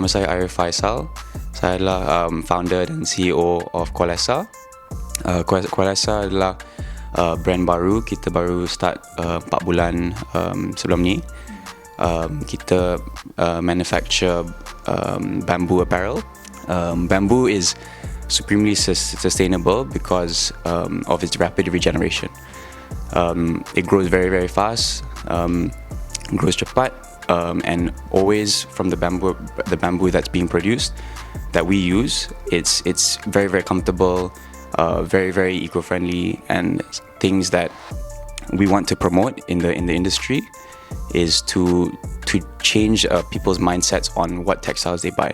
nama saya Ariff Faisal. Saya adalah founder dan CEO of Kualesa. Kualesa adalah brand baru. Kita baru start 4 bulan sebelum ni. Kita manufacture bamboo apparel. Bamboo is supremely sustainable because of its rapid regeneration. It grows very, very fast, grows cepat, and always from the bamboo that's being produced that we use, it's very, very comfortable, very, very eco-friendly, and things that we want to promote in the industry is to change people's mindsets on what textiles they buy,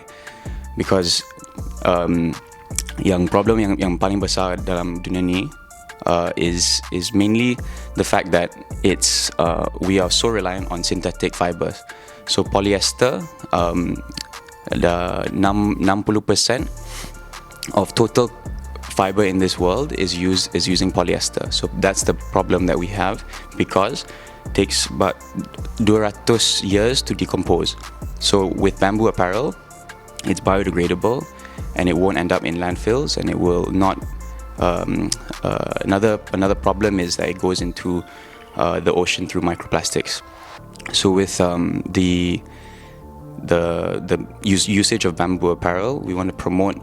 because yang paling besar dalam dunia ni is mainly the fact that we are so reliant on synthetic fibers. So polyester, the 60% of total fiber in this world is using polyester. So that's the problem that we have, because it takes about 200 years to decompose. So with bamboo apparel, it's biodegradable and it won't end up in landfills, and it will not. Another problem is that it goes into the ocean through microplastics. So with the usage of bamboo apparel, we want to promote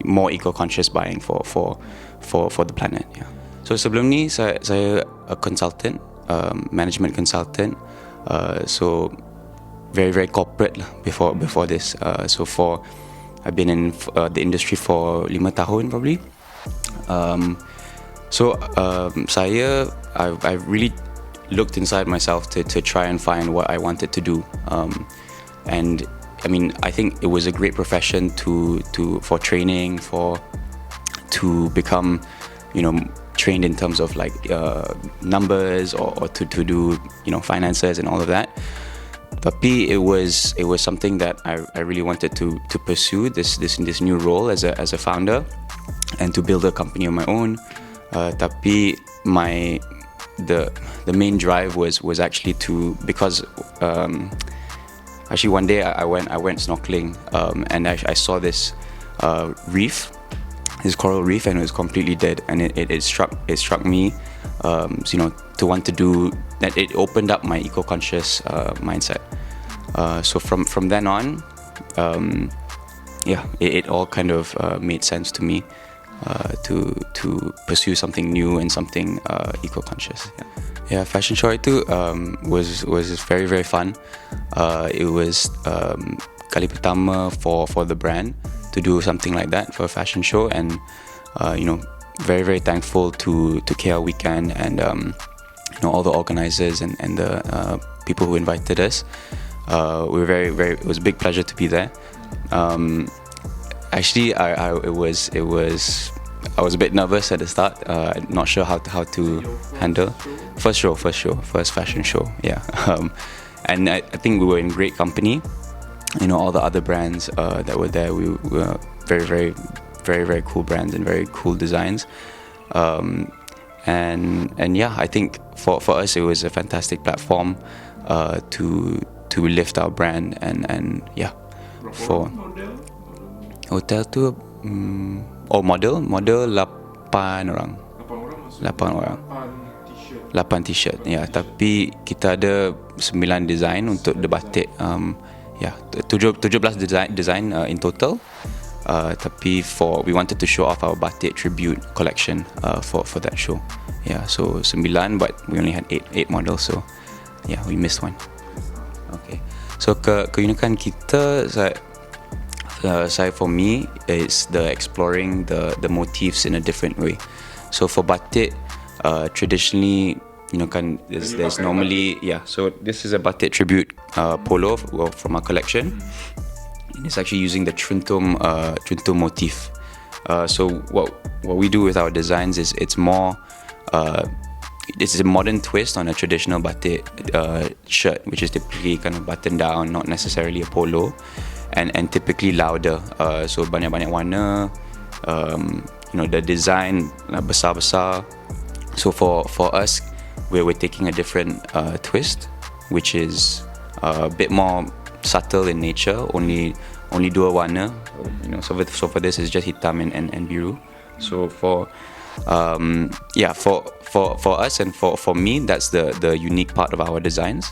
more eco-conscious buying for the planet. Yeah. So sebelum ni saya a consultant, management consultant. So very, very corporate lah before this. I've been in the industry for 5 tahun probably. I really looked inside myself to try and find what I wanted to do. And I mean, I think it was a great profession for training, to become, trained in terms of like numbers or to do finances and all of that. Tapi it was something that I really wanted to pursue this new role as a founder and to build a company of my own. Tapi the main drive was actually because actually one day I went snorkeling and I saw this reef, this coral reef, and it was completely dead, and it struck me to want to do that. It opened up my eco-conscious mindset. So from then on, it all kind of made sense to me to pursue something new and something eco-conscious. Yeah, fashion show itu was very, very fun. It was kali pertama for the brand to do something like that for a fashion show, and very, very thankful to KL Weekend and all the organizers and the people who invited us. We were very, very. It was a big pleasure to be there. Actually, I was a bit nervous at the start. Not sure how to handle. First fashion show. Yeah, and I think we were in great company. All the other brands that were there, we were very, very, very, very cool brands and very cool designs. And yeah, I think for us it was a fantastic platform to lift our brand and yeah. For hotel tu model 8 orang. 8 t-shirt. Ya, tapi kita ada 9 design untuk the batik. 17 design in total. Tapi we wanted to show off our batik tribute collection for that show. Yeah, so 9, but we only had 8 models, so yeah, we missed one. Okay. So keunikan kita, for me, is the exploring the motifs in a different way. So for batik, traditionally, there's normally, so this is a batik tribute polo from our collection. And it's actually using the truntum motif. So what we do with our designs is it's more it's a modern twist on a traditional batik shirt, which is typically kind of buttoned down, not necessarily a polo, and typically louder. So banyak-banyak warna, the design besar-besar. So for us, we're taking a different twist, which is a bit more subtle in nature, only dua warna. So for this is just hitam and biru. So for us and for me, that's the unique part of our designs,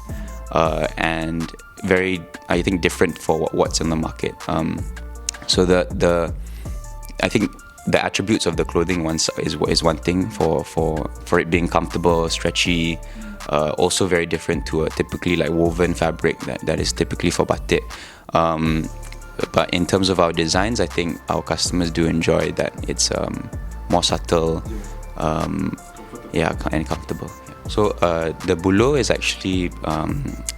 and very, I think, different for what's in the market. So I think the attributes of the clothing is one thing, for it being comfortable, stretchy, also very different to a typically like woven fabric that is typically for batik. But in terms of our designs, I think our customers do enjoy that it's more subtle, and comfortable. Yeah. So the Buluh is actually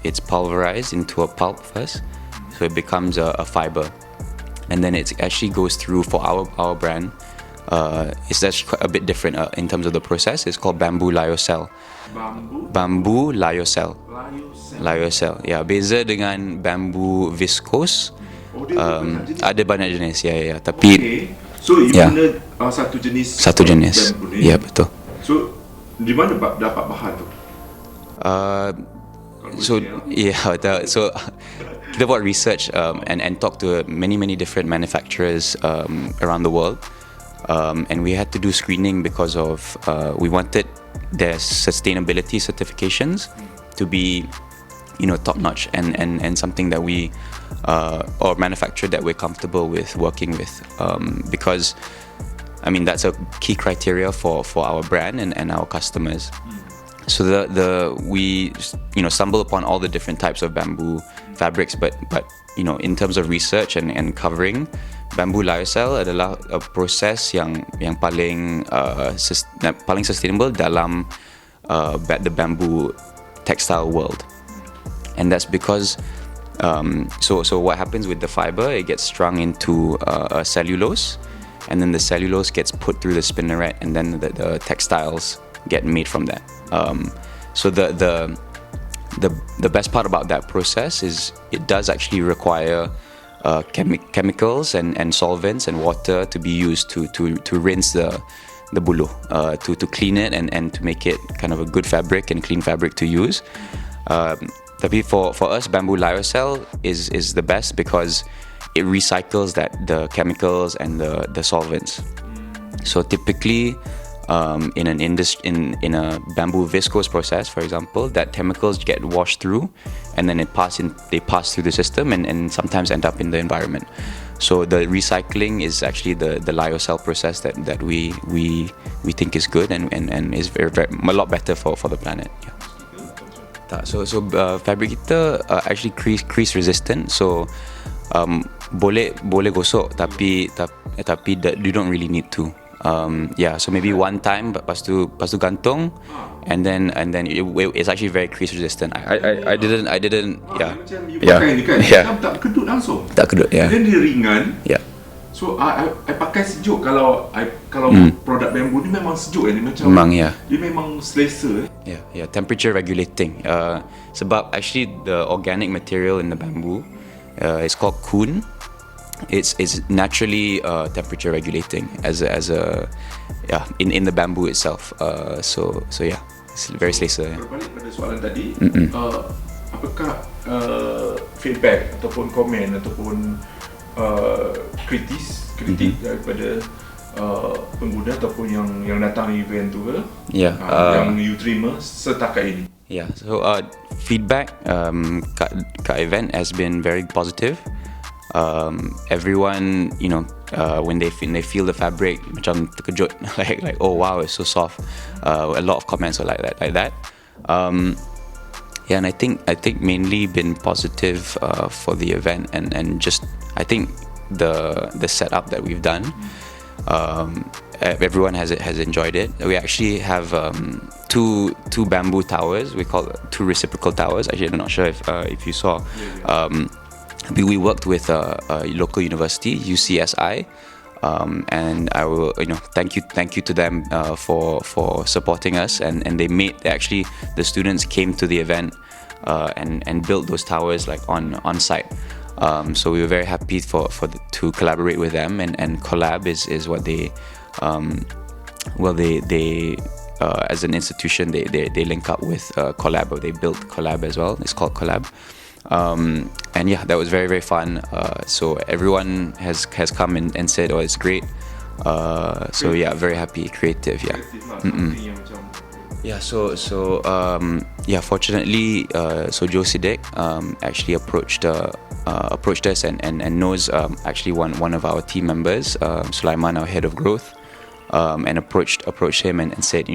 it's pulverized into a pulp first, so it becomes a fiber, and then it actually goes through, for our brand. It's actually quite a bit different in terms of the process. It's called bamboo lyocell. Bamboo lyocell. Lyocell. Ya, beza dengan bambu viscose. Ada banyak jenis, ya. Tapi so you guna satu jenis bambu ni. Ya, betul. So di mana dapat bahan tu? So kita buat research and talk to many different manufacturers around the world, and we had to do screening because of we wanted their sustainability certifications to be top notch and something that we or manufacturer that we're comfortable with working with, because I mean that's a key criteria for our brand and our customers. So we stumble upon all the different types of bamboo fabrics, but in terms of research and covering, bamboo lyocell adalah a proses yang paling sustainable dalam the bamboo textile world. And that's because so what happens with the fiber, it gets strung into a cellulose, and then the cellulose gets put through the spinneret, and then the textiles get made from that. So the best part about that process is it does actually require chemicals and solvents and water to be used to rinse the buluh, to clean it and to make it kind of a good fabric and clean fabric to use. Tapi for us, bamboo lyocell is the best because it recycles the chemicals and the solvents. So typically, in a bamboo viscose process, for example, that chemicals get washed through, and then they pass through the system and sometimes end up in the environment. So the recycling is actually the lyocell process that we think is good and is very, very a lot better for the planet. Yeah. So fabric kita actually crease resistant. So boleh gosok, tapi you don't really need to. So maybe one time, but lepas tu gantung, and then it's actually very crease resistant. I didn't. Pakai ni kan, tak kedut langsung. Tak kedut, ya. Dan dia ringan. Ya. So I pakai sejuk kalau produk bambu ni memang sejuk ni macam. Memang, ya. Dia memang selesa. Yeah, temperature regulating. Sebab actually the organic material in the bamboo is called kun. It's naturally temperature regulating as a in the bamboo itself. So yeah, it's very selesa. Berbalik pada soalan tadi, apakah feedback ataupun komen ataupun kritik daripada pengguna ataupun yang datang event tu ke? Yang you terima setakat ini? Yeah, so feedback kat event has been very positive. Everyone, when they feel the fabric, macam terkejut, like oh wow, it's so soft. A lot of comments are like that. And I think mainly been positive for the event and just I think the setup that we've done. Everyone has enjoyed it. We actually have two bamboo towers. We call it two reciprocal towers. Actually, I'm not sure if you saw. We worked with a local university, UCSI, and I will thank you to them for supporting us, and actually the students came to the event and built those towers like on site. So we were very happy to collaborate with them, and collab is what they as an institution they link up with collab, or they built collab as well. It's called collab. And yeah, that was very very fun. So everyone has come and said, oh, it's great. So yeah, very happy, creative. Yeah. Yeah, yeah, fortunately, so Joe Sidek actually approached us and knows actually one of our team members, Sulaiman, our head of growth, and approached him and said,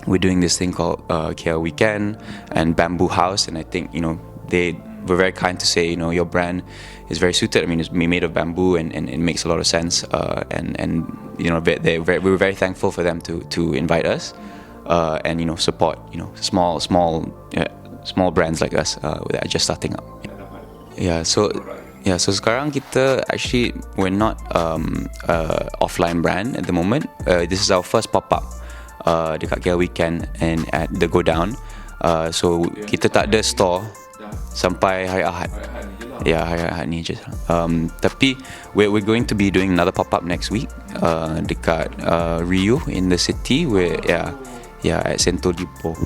we're doing this thing called KL Weekend and Bamboo House, and I think they were very kind to say, your brand is very suited. I mean, it's made of bamboo and it makes a lot of sense. And we were very thankful for them to invite us. And support small brands like us that are just starting up. So sekarang kita actually, we're not offline brand at the moment. This is our first pop-up dekat KL Weekend and at the Go Down. So kita tak ada store sampai hari Ahad. Hari Ahad ni je. Tapi we're going to be doing another pop-up next week dekat Rio in the city where at Sentul Depot.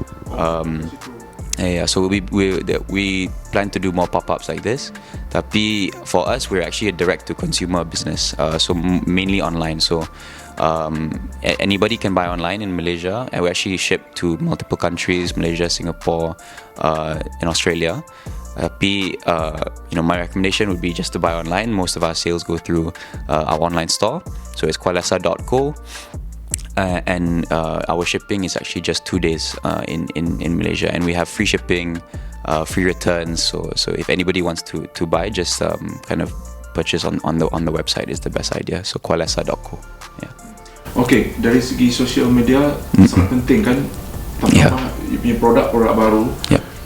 So we plan to do more pop-ups like this. Tapi for us, we're actually a direct-to-consumer business, so mainly online. So anybody can buy online in Malaysia, and we actually ship to multiple countries: Malaysia, Singapore, and Australia. Tapi my recommendation would be just to buy online. Most of our sales go through our online store, so it's kualesa.co. And our shipping is actually just 2 days in Malaysia, and we have free shipping, free returns. So if anybody wants to buy, just kind of purchase on the website is the best idea. So kualesa.co. Yeah. Okay, dari segi social media sangat penting kan, terutama punya produk baru.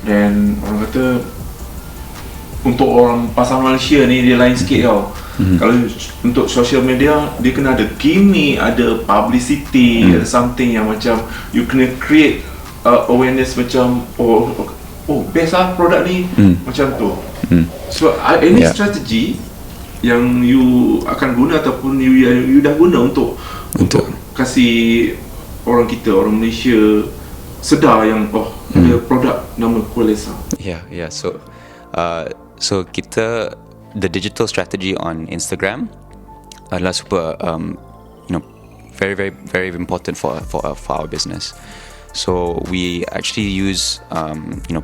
Dan orang kata untuk orang pasar Malaysia ni dia lain sikit tau. Kalau untuk social media, dia kena ada gimmick, ada publicity, ada something yang macam you kena create awareness macam best lah produk ni, macam tu. So any strategy yang you akan guna ataupun you dah guna untuk kasih orang kita, orang Malaysia sedar yang ada produk nama Kualesa. So kita, the digital strategy on Instagram adalah super very very very important for our business. So we actually use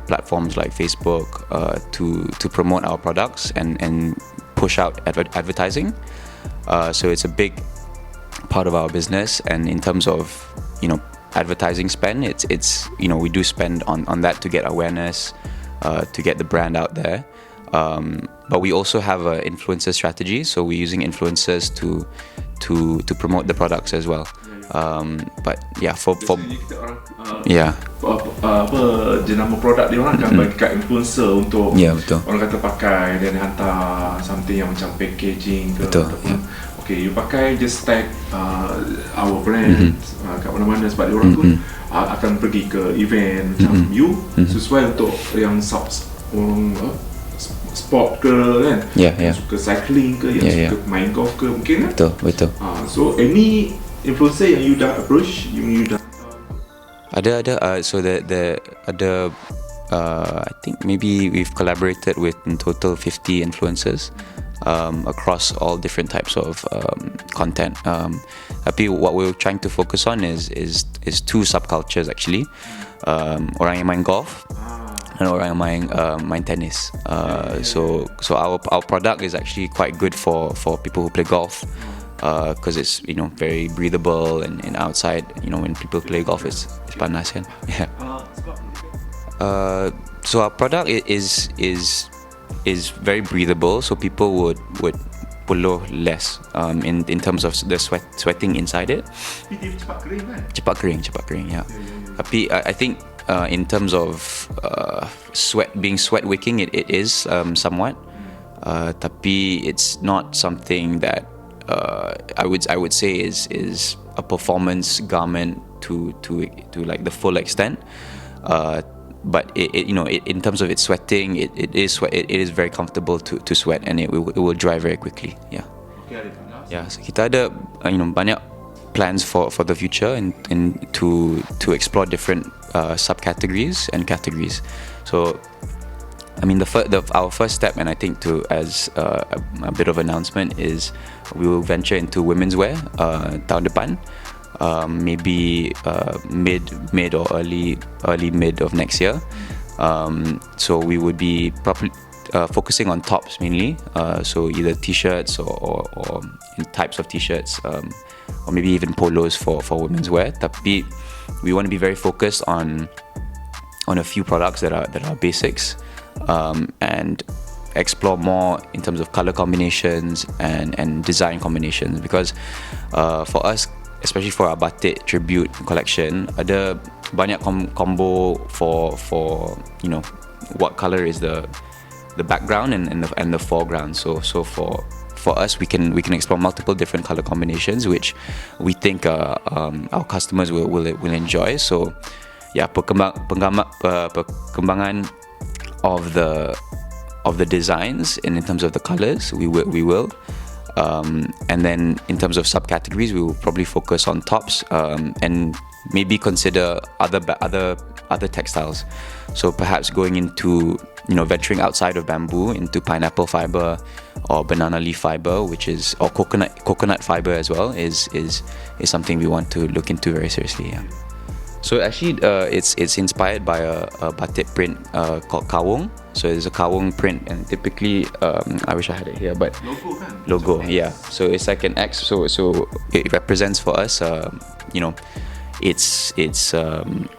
platforms like Facebook to promote our products and push out advertising. So it's a big part of our business, and in terms of advertising spend, it's we do spend on that to get awareness, to get the brand out there. But we also have an influencer strategy, so we're using influencers to promote the products as well. But for apa jenama produk dia orang akan bagi kat influencer untuk orang kata pakai dan hantar something yang macam packaging ke ataupun okay, you pakai just tag our brand kat mana-mana, sebab dia orang tu akan pergi ke event macam you sesuai untuk yang orang sport ke kan, yang suka cycling ke, yang suka main golf ke mungkin kan. Betul. So any influencer yang you dah approach, you dah ada so the ada I think maybe we've collaborated with in total 50 influencers across all different types of content. Tapi what we're trying to focus on is two subcultures actually. Orang yang main golf and orang yang main tennis. So our product is actually quite good for people who play golf. Because it's very breathable and outside when people play golf it's panas kan. So our product is very breathable, so people would buluh less in terms of the sweating inside it. Cepat kering ya. Tapi I think in terms of being sweat wicking, it is somewhat, tapi it's not something that I would say is a performance garment to like the full extent. But in terms of its sweating, it is very comfortable to sweat, and it will dry very quickly. So kita ada banyak plans for the future and to explore different subcategories and categories. So I mean, our first step, and I think as a bit of announcement, is we will venture into women's wear tahun depan, maybe mid or early mid of next year. So we would be focusing on tops mainly, so either t-shirts or in types of t-shirts, or maybe even polos for women's wear. Tapi we want to be very focused on a few products that are basics, and explore more in terms of color combinations and design combinations, because for us, especially for our batik tribute collection, ada banyak combo for what color is the background and the foreground. So for us, we can explore multiple different color combinations, which we think our customers will enjoy. So yeah, perkembangan of the designs, and in terms of the colors, we will. And then in terms of subcategories, we will probably focus on tops, and maybe consider other textiles. So perhaps going into venturing outside of bamboo into pineapple fiber or banana leaf fiber, or coconut fiber as well, is something we want to look into very seriously. Yeah. So actually, it's inspired by a batik print called kawung. So it's a kawung print, and typically, I wish I had it here, but logo, yeah. So it's like an X. So it represents for us, its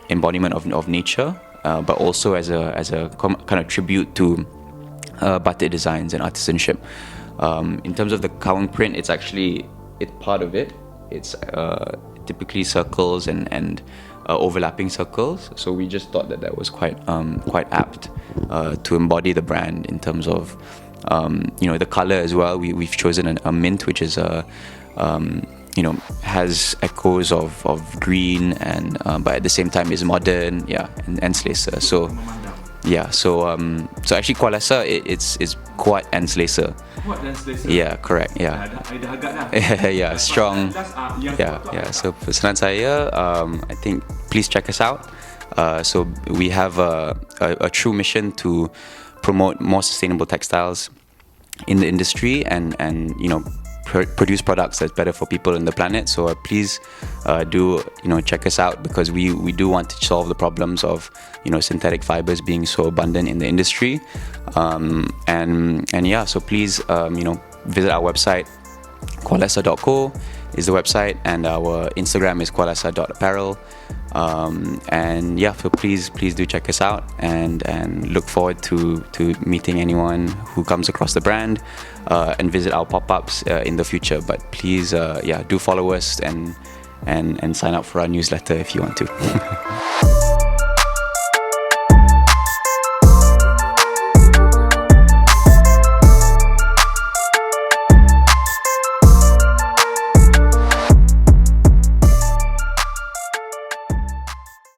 embodiment of nature, but also as a kind of tribute to batik designs and artisanship. In terms of the kawung print, it's part of it. It's typically circles and overlapping circles. So we just thought that was quite apt to embody the brand in terms of the color as well. We've chosen a mint, which is has echoes of green, and but at the same time is modern, and selesa. So yeah, so actually Kualesa, it's kuat and selesa. Yeah, correct. Yeah. Yeah, strong. Yeah. So pesanan saya, I think please check us out. So we have a true mission to promote more sustainable textiles in the industry, and produce products that's better for people and the planet. So please do check us out, because we do want to solve the problems of synthetic fibers being so abundant in the industry, and yeah, so please visit our website. Kualesa.co is the website, and our Instagram is kualesa.apparel, and yeah, so please do check us out, and look forward to meeting anyone who comes across the brand, and visit our pop-ups in the future. But please do follow us and sign up for our newsletter if you want to.